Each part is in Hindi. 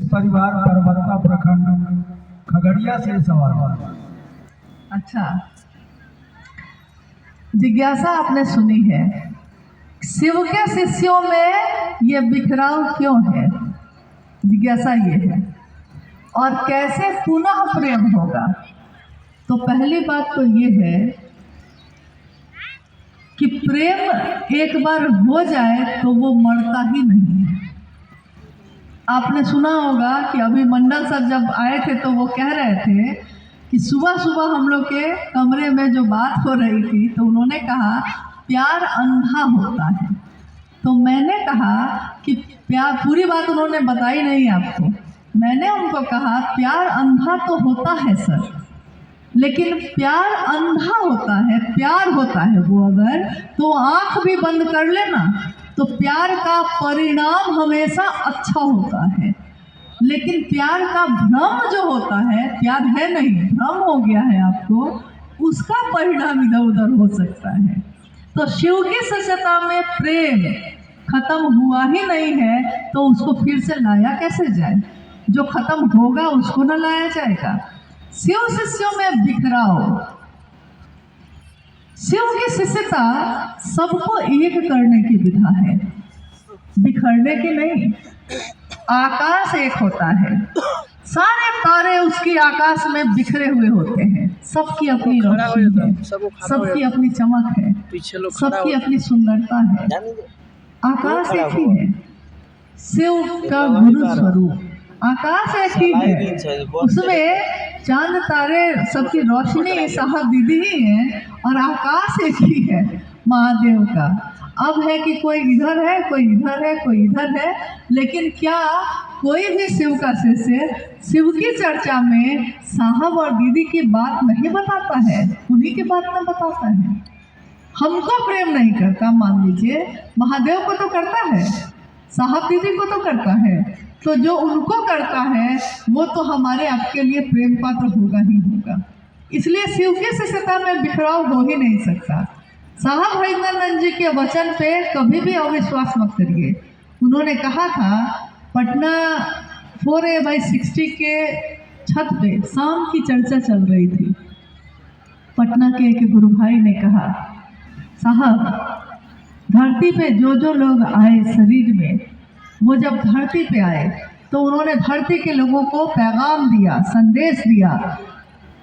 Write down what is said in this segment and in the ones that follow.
परिवार परबत्ता प्रखंड खगड़िया से सवाल। अच्छा, जिज्ञासा आपने सुनी है, शिव के शिष्यों में ये बिखराव क्यों है? जिज्ञासा ये है। और कैसे पुनः प्रेम होगा? तो पहली बात तो ये है कि प्रेम एक बार हो जाए तो वो मरता ही नहीं है। आपने सुना होगा कि अभी मंडल सर जब आए थे तो वो कह रहे थे कि सुबह सुबह हम लोग के कमरे में जो बात हो रही थी तो उन्होंने कहा प्यार अंधा होता है। तो मैंने कहा कि प्यार, पूरी बात उन्होंने बताई नहीं आपको। मैंने उनको कहा प्यार अंधा तो होता है सर, लेकिन प्यार अंधा होता है, प्यार होता है वो अगर तो आंख भी बंद कर लेना तो प्यार का परिणाम हमेशा अच्छा होता है। लेकिन प्यार का भ्रम जो होता है, प्यार है नहीं भ्रम हो गया है आपको, उसका परिणाम इधर उधर हो सकता है। तो शिव की सत्यता में प्रेम खत्म हुआ ही नहीं है तो उसको फिर से लाया कैसे जाए? जो खत्म होगा उसको न लाया जाएगा। शिव शिष्यों में बिखराव, शिव की शिष्यता सबको एक करने की विधा है, बिखरने की नहीं। आकाश एक होता है, सारे तारे उसकी आकाश में बिखरे हुए होते हैं, सबकी अपनी रोशनी है, सबकी अपनी चमक है, सबकी अपनी सुंदरता है। आकाश एक ही है, शिव का गुरु स्वरूप आकाश एक ही है, उसमें चांद तारे सबकी रोशनी साहब दीदी ही है और आकाश एक ही है महादेव का। अब है कि कोई इधर है, कोई इधर है, कोई इधर है, लेकिन क्या कोई भी शिव का शिष्य शिव की चर्चा में साहब और दीदी की बात नहीं बताता है? उन्हीं की बात न बताता है। हमको प्रेम नहीं करता, मान लीजिए महादेव को तो करता है, साहब दीदी को तो करता है, तो जो उनको करता है वो तो हमारे आपके लिए प्रेम पात्र होगा ही होगा। इसलिए शिव की शिष्यता में बिखराव हो ही नहीं सकता। साहब हरिंदर जी के वचन पे कभी भी अविश्वास मत करिए। उन्होंने कहा था पटना 4A/60 के छत पे शाम की चर्चा चल रही थी। पटना के एक गुरु भाई ने कहा साहब धरती पे जो जो लोग आए शरीर में, वो जब धरती पे आए तो उन्होंने धरती के लोगों को पैगाम दिया, संदेश दिया।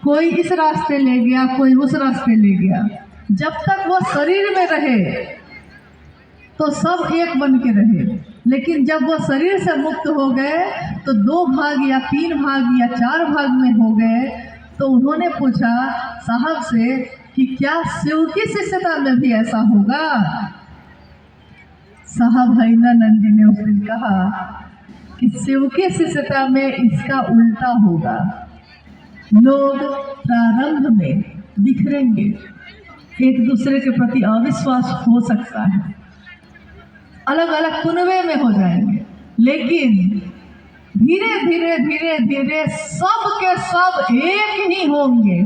कोई इस रास्ते ले गया, कोई उस रास्ते ले गया। जब तक वो शरीर में रहे तो सब एक बन के रहे, लेकिन जब वो शरीर से मुक्त हो गए तो 2 भाग या 3 भाग या 4 भाग में हो गए। तो उन्होंने पूछा साहब से कि क्या शिव की शिष्यता में भी ऐसा होगा? साहब हरिंदर जी ने उस दिन कहा कि शिव की शिष्यता में इसका उल्टा होगा। लोग प्रारंभ में बिखरेंगे, एक दूसरे के प्रति अविश्वास हो सकता है, अलग अलग कुनबे में हो जाएंगे, लेकिन धीरे धीरे धीरे धीरे सब के सब एक ही होंगे।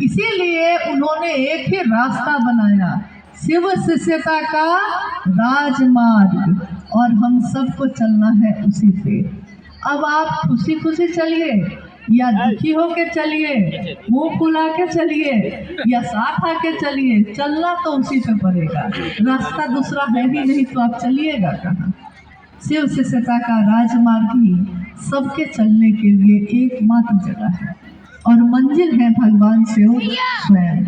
इसीलिए उन्होंने एक ही रास्ता बनाया, शिव शिष्यता का राजमार्ग, और हम सबको चलना है उसी पे। अब आप खुशी खुशी चलिए या दुखी होके चलिए, मुंह फुला के चलिए या साथ आके चलिए, चलना तो उसी पे पड़ेगा। रास्ता दूसरा है ही नहीं तो आप चलिएगा कहाँ? शिव शिष्यता का राजमार्ग ही सबके चलने के लिए एकमात्र जगह है और मंजिल है भगवान शिव स्वयं।